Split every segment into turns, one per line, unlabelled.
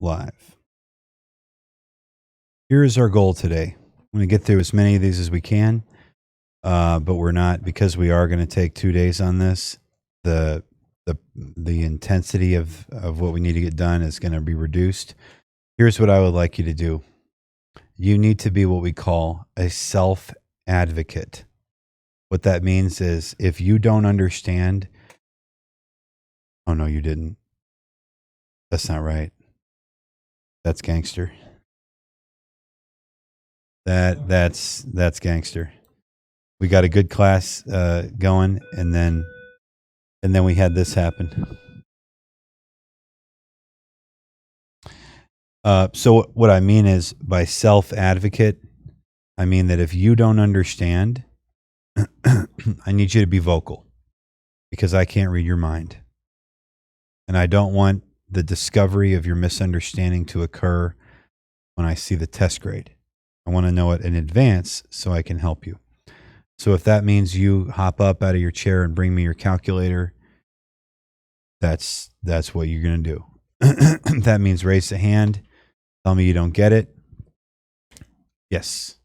live. Here is our goal today. I'm going to get through as many of these as we can, but we're not, because we are going to take 2 days on this. The intensity of what we need to get done is going to be reduced. Here's what I would like you to do. You need to be what we call a self-advocate. What that means is if you don't understand, oh no, you didn't. That's not right. That's gangster. That's gangster. We got a good class going, and then we had this happen. So what I mean is, by self-advocate, I mean that if you don't understand, I need you to be vocal, because I can't read your mind. And I don't want the discovery of your misunderstanding to occur when I see the test grade. I want to know it in advance so I can help you. So if that means you hop up out of your chair and bring me your calculator, that's what you're going to do. That means raise a hand. Tell me you don't get it. Yes.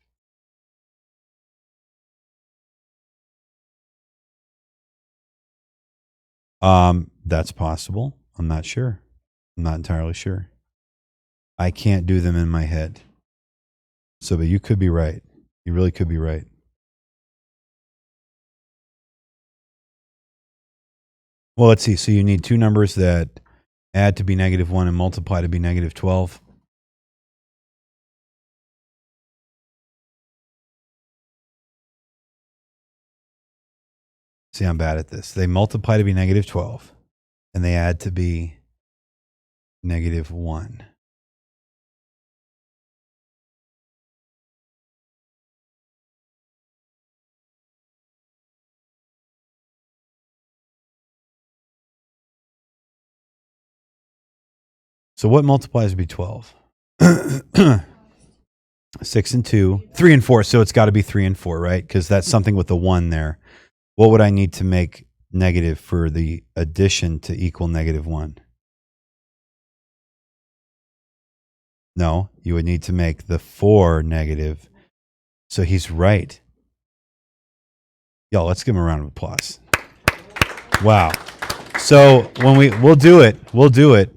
That's possible. I'm not sure. I'm not entirely sure. I can't do them in my head. So, but you could be right. You really could be right. Well, let's see. So you need two numbers that add to be -1 and multiply to be -12. See, I'm bad at this. They multiply to be -12, and they add to be -1. So what multiplies to be 12? 6 and 2, 3 and 4. So it's got to be 3 and 4, right? Because that's something with the 1 there. What would I need to make negative for the addition to equal -1? No, you would need to make the 4 negative. So he's right. Y'all, let's give him a round of applause. Wow. So when we'll do it.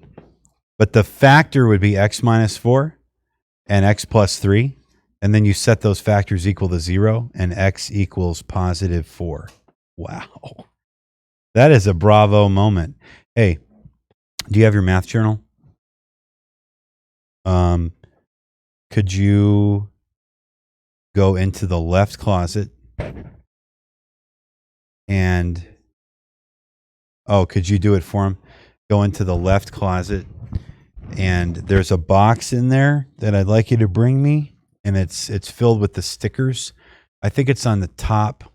But the factor would be x minus 4 and x plus 3. And then you set those factors equal to 0, and x equals +4. Wow. That is a bravo moment. Hey, do you have your math journal? Could you go into the left closet and, could you do it for him? Go into the left closet, and there's a box in there that I'd like you to bring me, and it's filled with the stickers. I think it's on the top,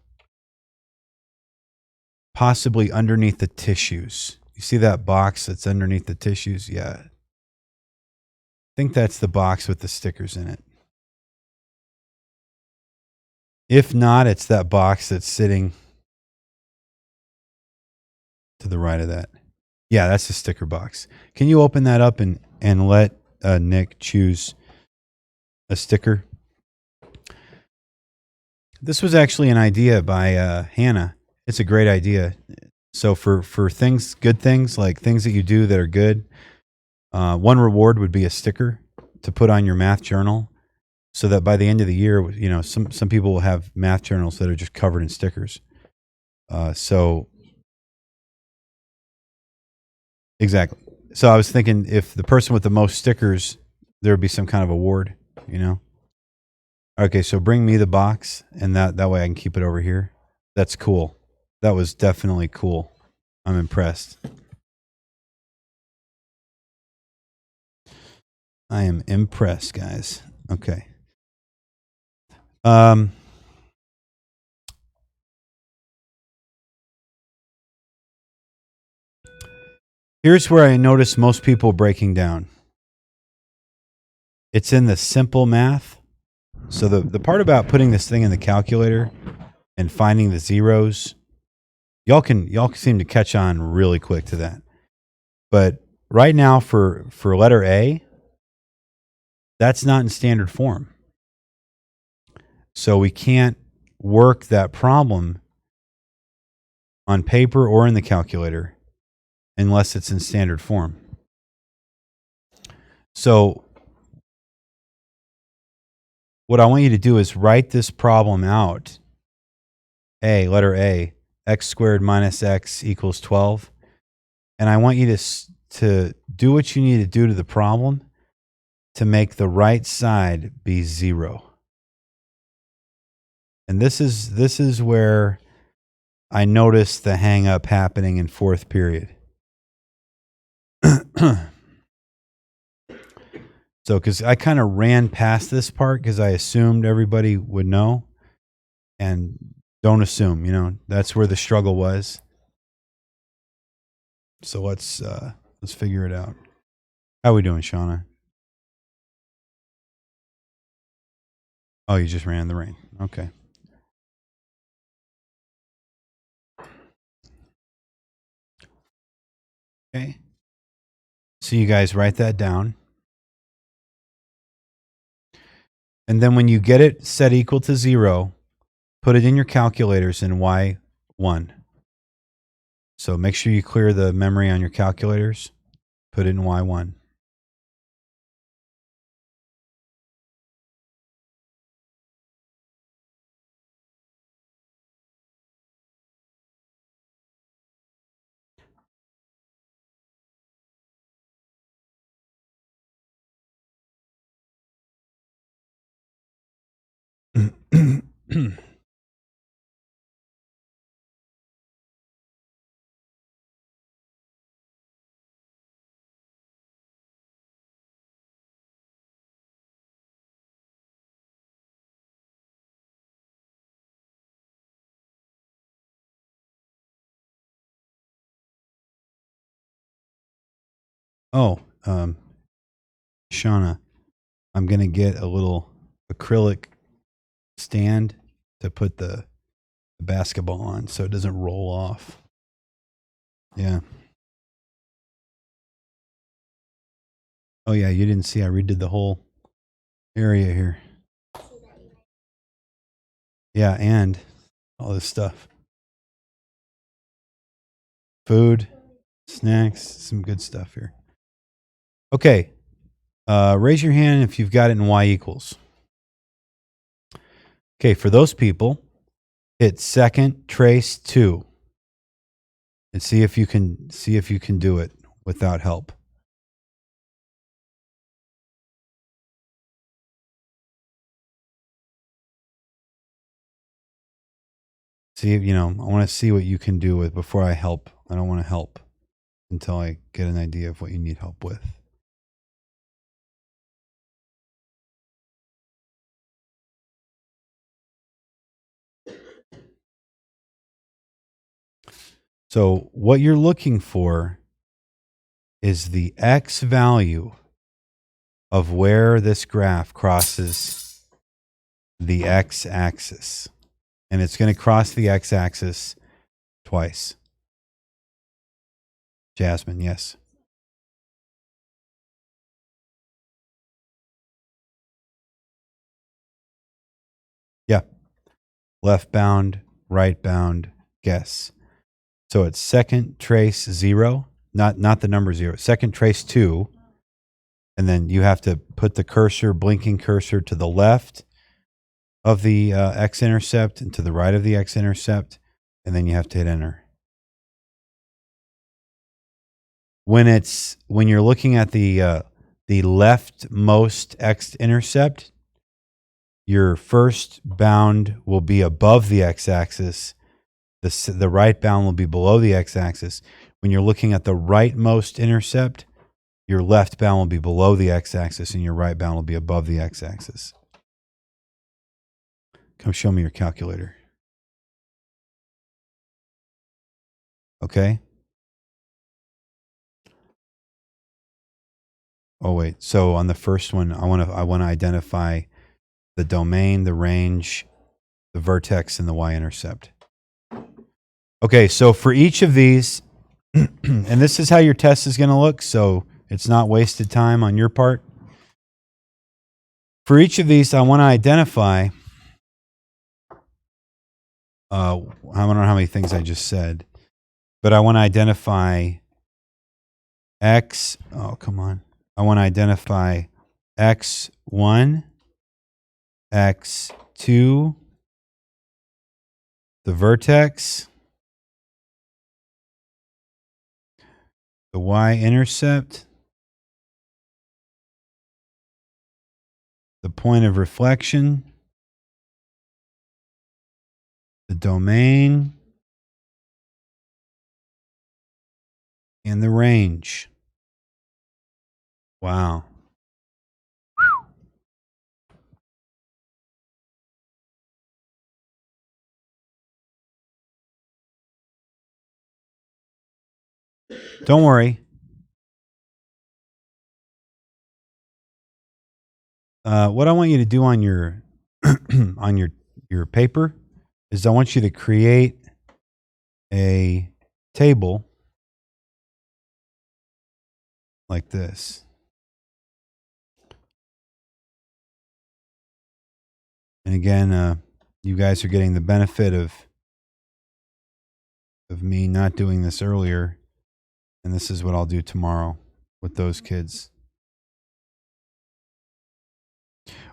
possibly underneath the tissues. You see that box that's underneath the tissues? Yeah. I think that's the box with the stickers in it. If not, it's that box that's sitting to the right of that. Yeah, that's the sticker box. Can you open that up and let Nick choose a sticker? This was actually an idea by Hannah. It's a great idea. So for things, good things, like things that you do that are good, one reward would be a sticker to put on your math journal, so that by the end of the year, you know, some people will have math journals that are just covered in stickers. So exactly. So I was thinking, if the person with the most stickers, there would be some kind of award, you know? Okay, so bring me the box, and that way I can keep it over here. That's cool. That was definitely cool. I'm impressed. I am impressed, guys. Okay. Here's where I notice most people breaking down. It's in the simple math. So the part about putting this thing in the calculator and finding the zeros, y'all seem to catch on really quick to that. But right now for letter A, That's not in standard form. So we can't work that problem on paper or in the calculator unless it's in standard form. So what I want you to do is write this problem out. Letter A, x squared minus x equals 12. And I want you to do what you need to do to the problem to make the right side be 0. And this is where I noticed the hang up happening in fourth period. So, because I kind of ran past this part because I assumed everybody would know, and don't assume, that's where the struggle was. So let's figure it out. How are we doing, Shauna? Oh, you just ran in the rain. Okay. Okay. So you guys write that down. And then when you get it set equal to 0, put it in your calculators in Y1. So make sure you clear the memory on your calculators. Put it in Y1. Oh, Shauna, I'm going to get a little acrylic stand to put the basketball on so it doesn't roll off. Yeah. Oh, yeah, you didn't see I redid the whole area here. Yeah, and all this stuff. Food, snacks, some good stuff here. Okay. Raise your hand if you've got it in Y equals. Okay, for those people, hit second trace 2 and see if you can do it without help. See, I want to see what you can do with before I help. I don't want to help until I get an idea of what you need help with. So what you're looking for is the x value of where this graph crosses the x-axis. And it's going to cross the x-axis twice. Jasmine, yes. Yeah. Left bound, right bound, guess. So it's second trace 0, not the number 0, second trace 2. And then you have to put the blinking cursor to the left of the x-intercept and to the right of the x-intercept. And then you have to hit enter. When you're looking at the leftmost x-intercept, your first bound will be above the x-axis. The right bound will be below the x-axis. When you're looking at the rightmost intercept, your left bound will be below the x-axis and your right bound will be above the x-axis. Come show me your calculator. Okay? Oh wait. So on the first one, I want to identify the domain, the range, the vertex, and the Y-intercept. Okay, so for each of these, and this is how your test is going to look, so it's not wasted time on your part. For each of these, I want to identify, I don't know how many things I just said, but I want to identify X. Oh, come on. I want to identify X1, X2, the vertex, the Y-intercept, the point of reflection, the domain, and the range. Wow. Don't worry. What I want you to do on your on your paper is I want you to create a table like this. And again, you guys are getting the benefit of me not doing this earlier, and this is what I'll do tomorrow with those kids.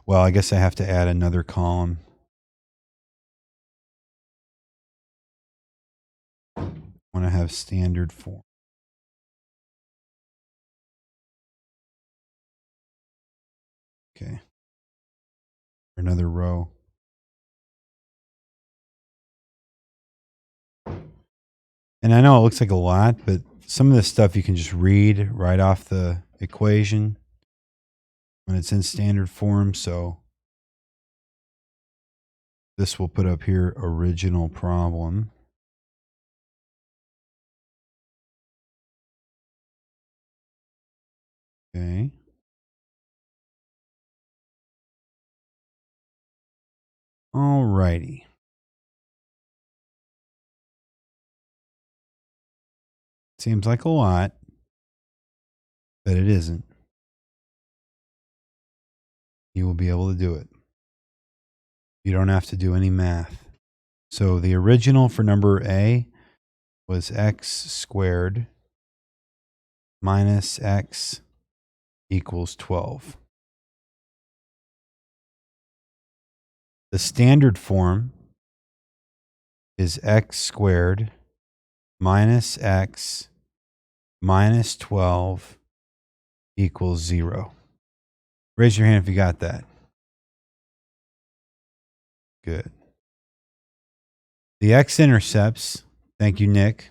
Well, I guess I have to add another column. I want to have standard form. Okay. Another row. And I know it looks like a lot, but some of this stuff you can just read right off the equation when it's in standard form. So this will put up here original problem. Okay. All righty. Seems like a lot, but it isn't. You will be able to do it. You don't have to do any math. So the original for number A was x squared minus x equals 12. The standard form is x squared minus x minus 12 equals 0. Raise your hand if you got that. Good. The x-intercepts, thank you, Nick,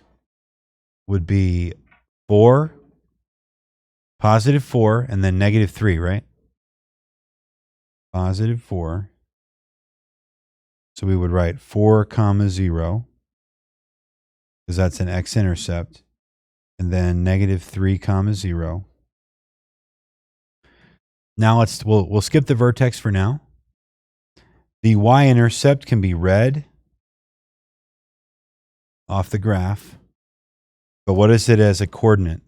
would be 4, positive 4, and then negative 3, right? Positive 4. So we would write 4 comma 0, because that's an x-intercept, and then negative 3 comma 0. Now we'll skip the vertex for now. The y-intercept can be read off the graph, but what is it as a coordinate?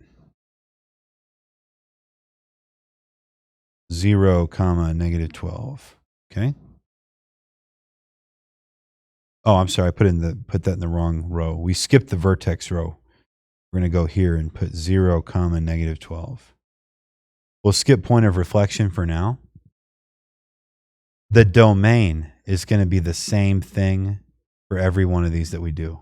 0 comma negative 12. Okay. Oh, I'm sorry. I put that in the wrong row. We skipped the vertex row. We're going to go here and put 0 comma negative 12. We'll skip point of reflection for now. The domain is going to be the same thing for every one of these that we do.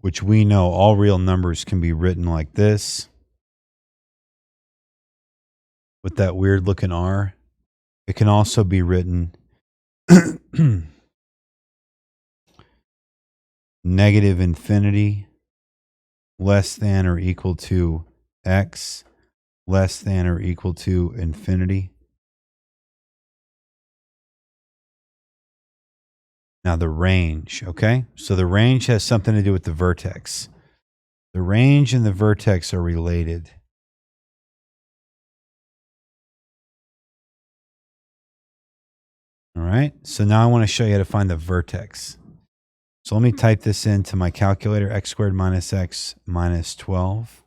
Which we know all real numbers can be written like this, with that weird looking R. It can also be written negative infinity less than or equal to x less than or equal to infinity. Now the range, okay? So the range has something to do with the vertex. The range and the vertex are related. All right, so now I want to show you how to find the vertex. So let me type this into my calculator, x squared minus x minus 12.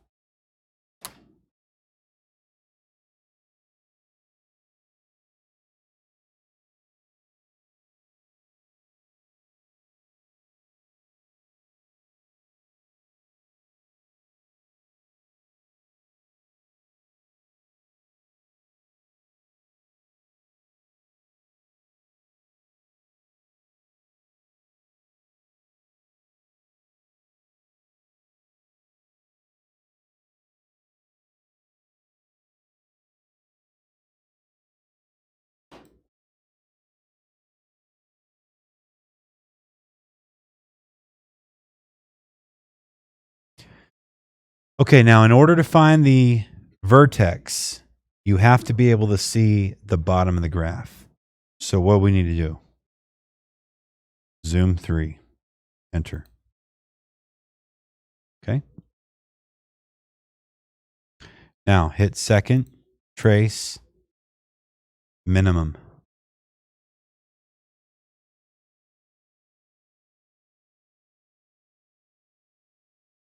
Okay, now in order to find the vertex, you have to be able to see the bottom of the graph. So what we need to do, zoom 3, enter. Okay. Now hit second, trace, minimum.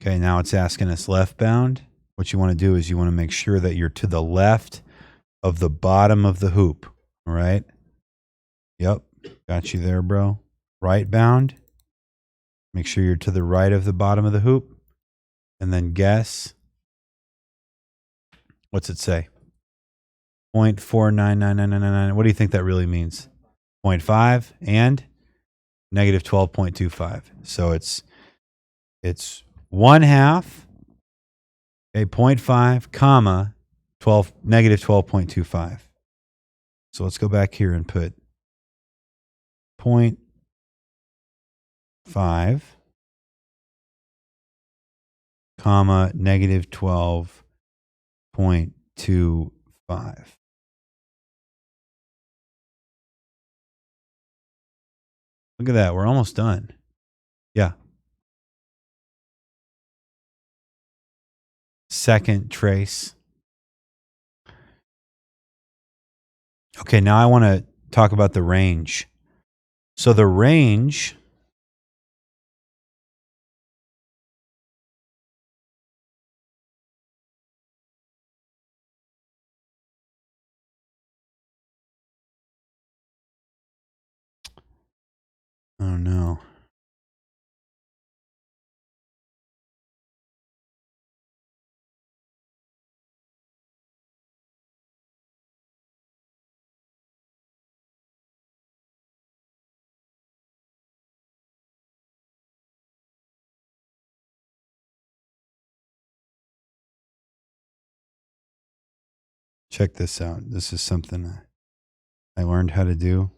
Okay, now it's asking us left bound. What you want to do is you want to make sure that you're to the left of the bottom of the hoop. All right. Yep. Got you there, bro. Right bound. Make sure you're to the right of the bottom of the hoop. And then guess. What's it say? 0.499999. What do you think that really means? 0.5 and negative 12.25. So it's 1/2. Okay, 0.5, comma, negative 12.25. So let's go back here and put 0.5, comma, negative 12.25. Look at that. We're almost done. Yeah. Second trace. Okay, now I want to talk about the range. So the range oh no. Check this out. This is something I learned how to do.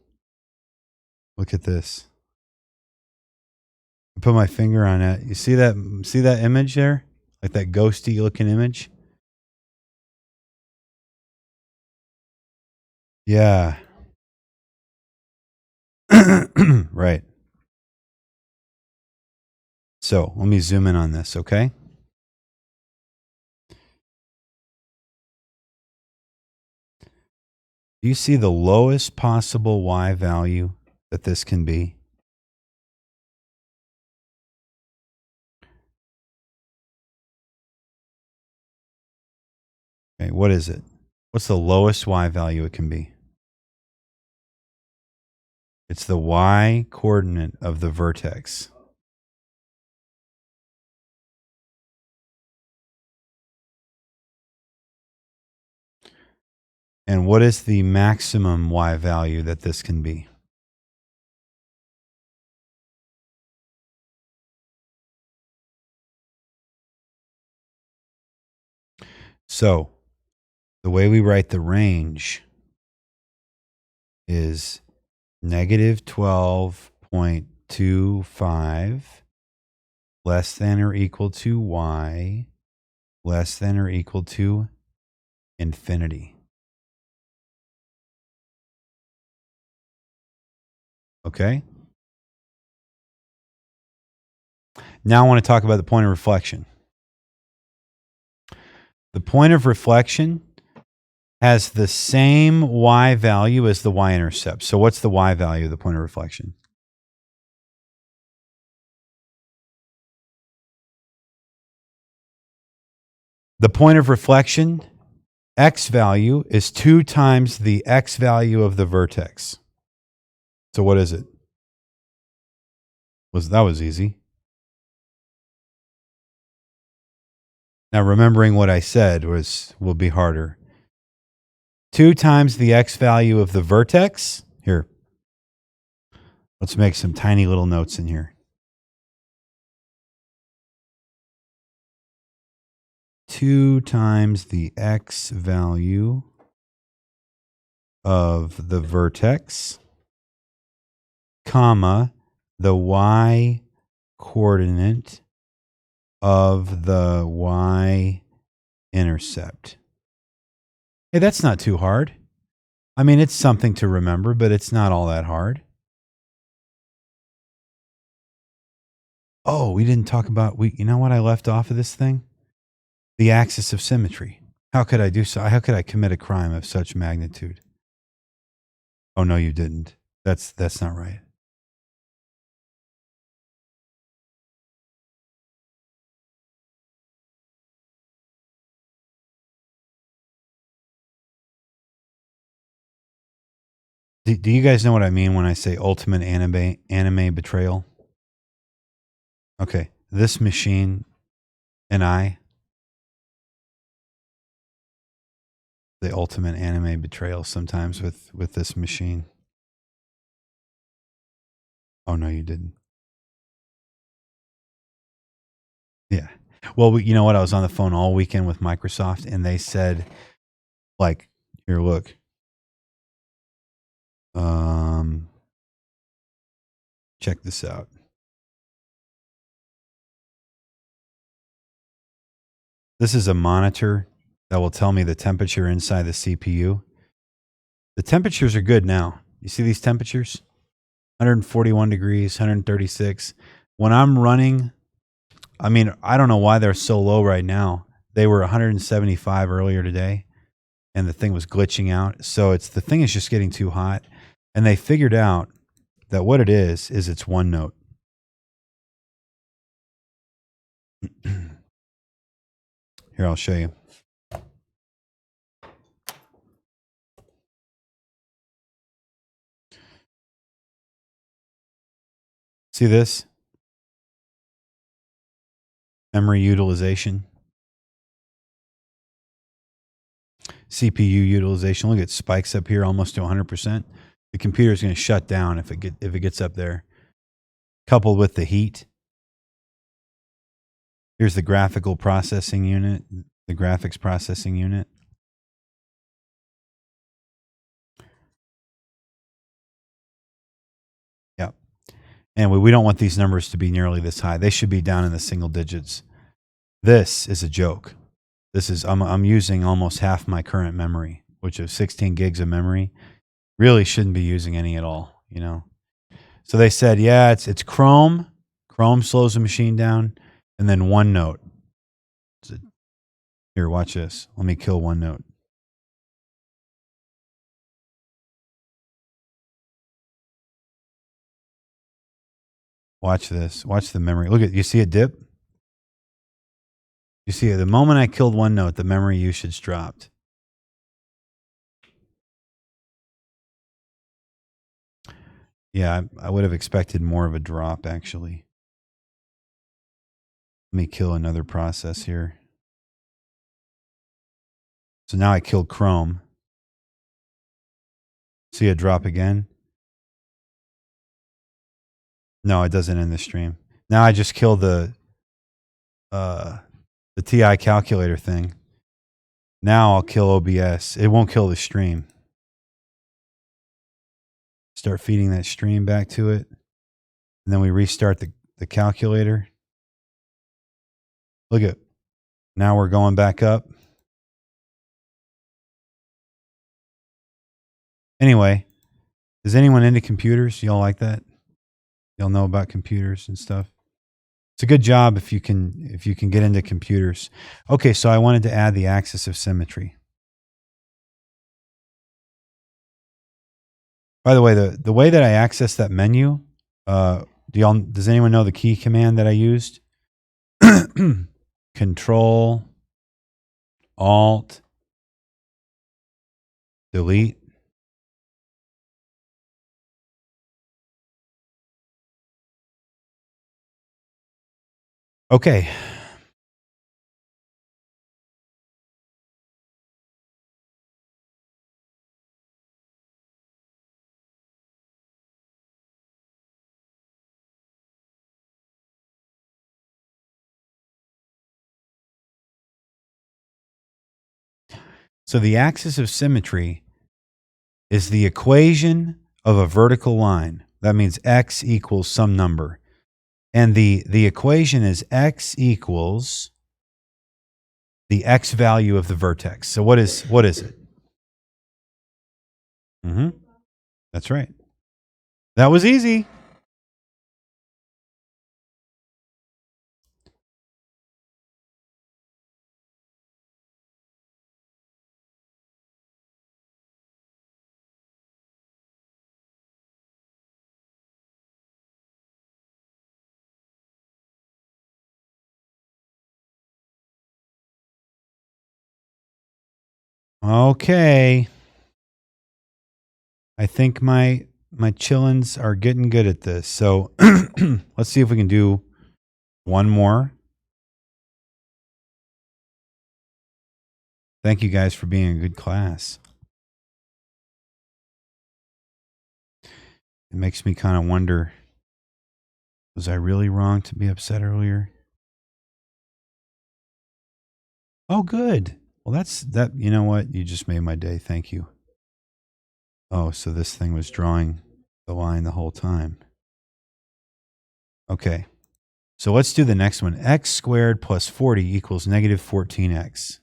Look at this. I put my finger on it. You see that image there? Like that ghosty looking image? Yeah. Right. So let me zoom in on this, okay? Do you see the lowest possible Y value that this can be? Okay, what is it? What's the lowest Y value it can be? It's the Y coordinate of the vertex. And what is the maximum Y value that this can be? So the way we write the range is negative 12.25 less than or equal to Y less than or equal to infinity. Okay? Now I want to talk about the point of reflection. The point of reflection has the same Y value as the Y-intercept. So what's the Y value of the point of reflection? The point of reflection, x value, is 2 times the x value of the vertex. So what is it? That was easy. Now remembering what I said will be harder. 2 times the x value of the vertex. Here. Let's make some tiny little notes in here. 2 times the x value of the vertex, comma, the y coordinate of the y-intercept. Hey, that's not too hard. I mean, it's something to remember, but it's not all that hard. Oh, we didn't talk about, you know what I left off of this thing? The axis of symmetry. How could I do so? How could I commit a crime of such magnitude? Oh, no, you didn't. That's not right. Do you guys know what I mean when I say ultimate anime betrayal? Okay, this machine and I, the ultimate anime betrayal sometimes with this machine. Oh, no, you didn't. Yeah. Well, you know what? I was on the phone all weekend with Microsoft, and they said, like, here, look. Check this out. This is a monitor that will tell me the temperature inside the CPU. The temperatures are good now. You see these temperatures? 141 degrees, 136. When I'm running, I mean, I don't know why they're so low right now. They were 175 earlier today, and the thing was glitching out. So the thing is just getting too hot. And they figured out that what it is it's one note. Here, I'll show you. See this? Memory utilization. CPU utilization. Look at spikes up here almost to 100%. The computer is going to shut down if it gets up there. Coupled with the heat. Here's the graphical processing unit, the graphics processing unit. Yep. Anyway, we don't want these numbers to be nearly this high. They should be down in the single digits. This is a joke. I'm using almost half my current memory, which is 16 gigs of memory. Really shouldn't be using any at all, you know. So they said, yeah, it's Chrome. Chrome slows the machine down, and then OneNote. Here, watch this. Let me kill OneNote. Watch this. Watch the memory. Look at, you see it dip? You see, the moment I killed OneNote, the memory usage dropped. Yeah, I would have expected more of a drop, actually. Let me kill another process here. So now I killed Chrome. See it drop again? No, it doesn't end the stream. Now I just killed the TI calculator thing. Now I'll kill OBS. It won't kill the stream. Start feeding that stream back to it. And then we restart the calculator. Look at, now we're going back up. Anyway, is anyone into computers? Y'all like that? Y'all know about computers and stuff? It's a good job if you can get into computers. Okay, so I wanted to add the axis of symmetry. By the way, the way that I access that menu, does anyone know the key command that I used? Control Alt, delete. Okay. So the axis of symmetry is the equation of a vertical line. That means x equals some number. And the equation is x equals the x value of the vertex. So what is it? That's right. That was easy. Okay. I think my chillins are getting good at this. So let's see if we can do one more. Thank you guys for being a good class. It makes me kind of wonder, was I really wrong to be upset earlier? Oh, good. Well, that. You know what? You just made my day. Thank you. Oh, so this thing was drawing the line the whole time. Okay. So let's do the next one. X squared plus 40 equals negative 14x.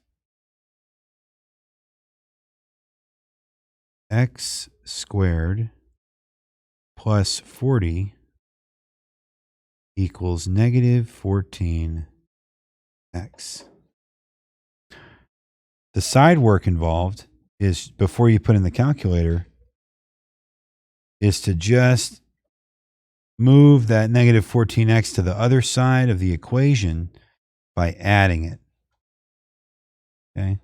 X squared plus 40 equals negative 14x. The side work involved is, before you put in the calculator, is to just move that negative 14x to the other side of the equation by adding it. Okay.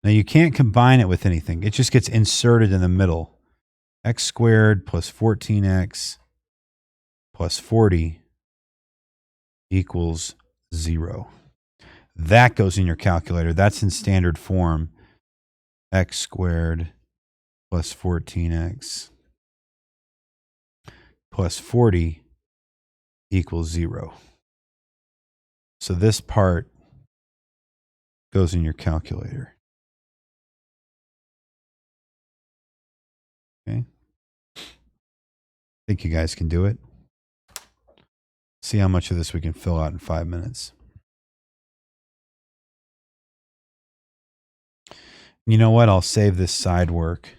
Now you can't combine it with anything. It just gets inserted in the middle. X squared plus 14x plus 40 equals 0. That goes in your calculator. That's in standard form. X squared plus 14x plus 40 equals 0. So this part goes in your calculator. Okay. I think you guys can do it. See how much of this we can fill out in 5 minutes. You know what? I'll save this side work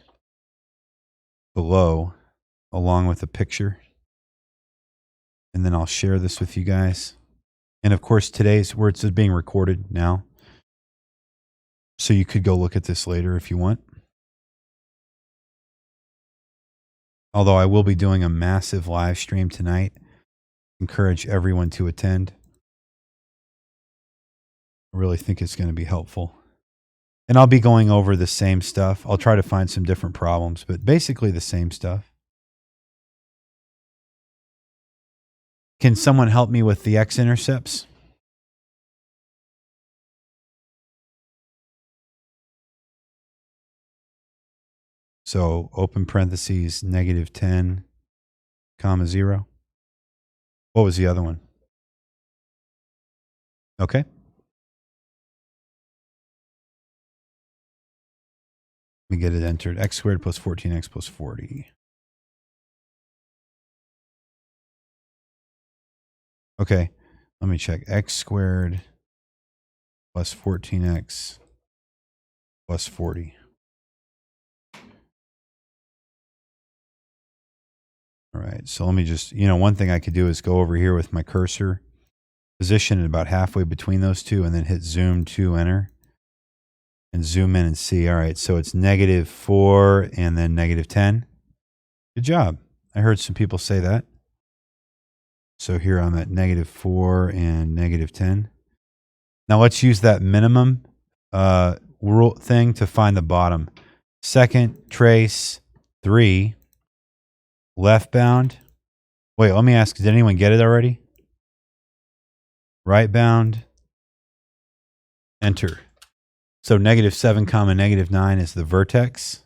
below along with a picture. And then I'll share this with you guys. And of course, today's where it's being recorded now. So you could go look at this later if you want. Although I will be doing a massive live stream tonight. Encourage everyone to attend. I really think it's going to be helpful. And I'll be going over the same stuff. I'll try to find some different problems, but basically the same stuff. Can someone help me with the X-intercepts? So open parentheses, negative 10, comma 0. What was the other one? Okay. Let me get it entered. X squared plus 14x plus 40. Okay. Let me check. X squared plus 14x plus 40. All right. So let me just, one thing I could do is go over here with my cursor, position it about halfway between those two, and then hit zoom to enter. And zoom in and see. All right, so it's negative 4 and then negative 10. Good job. I heard some people say that. So here I'm at negative 4 and negative 10. Now let's use that minimum rule thing to find the bottom. Second trace 3 left bound. Wait, let me ask, did anyone get it already? Right bound. Enter. So -7 comma -9 is the vertex.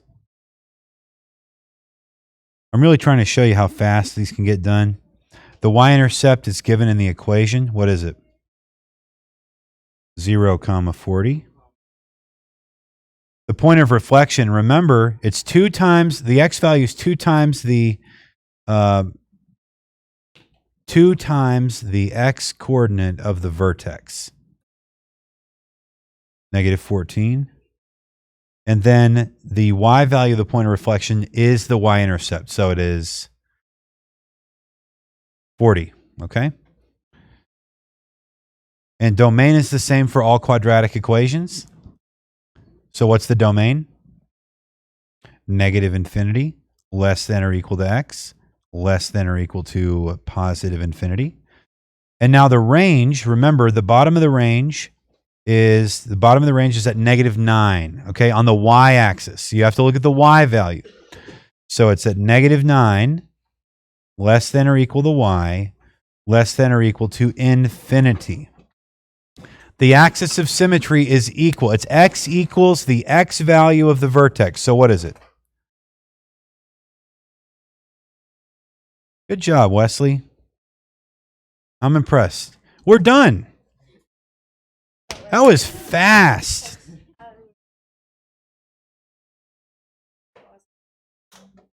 I'm really trying to show you how fast these can get done. The y-intercept is given in the equation. What is it? 0, 40. The point of reflection, remember, it's 2 times, the x value is 2 times the x coordinate of the vertex. -14. And then the y value of the point of reflection is the y-intercept. So it is 40, okay? And domain is the same for all quadratic equations. So what's the domain? -infinity, less than or equal to x, less than or equal to +infinity. And now the range, remember the bottom of the range is at -9, okay, on the y-axis. So you have to look at the y value. So it's at -9, less than or equal to y, less than or equal to infinity. The axis of symmetry is equal. It's x equals the x value of the vertex. So what is it? Good job, Wesley. I'm impressed. We're done. That was fast.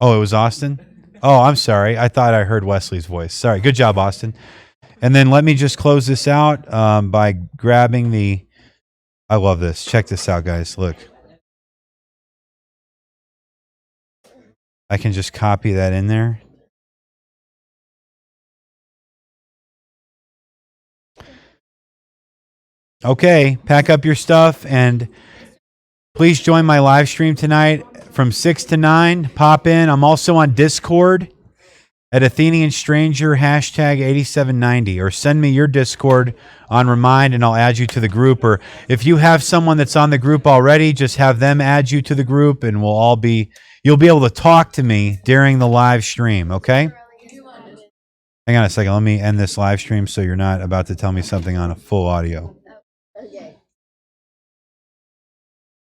Oh, it was Austin? Oh, I'm sorry. I thought I heard Wesley's voice. Sorry. Good job, Austin. And then let me just close this out by grabbing the... I love this. Check this out, guys. Look. I can just copy that in there. Okay, pack up your stuff and please join my live stream tonight from 6 to 9. Pop in. I'm also on Discord at Athenian Stranger #8790, or send me your Discord on Remind and I'll add you to the group. Or if you have someone that's on the group already, just have them add you to the group and you'll be able to talk to me during the live stream, okay? Hang on a second. Let me end this live stream so you're not about to tell me something on a full audio.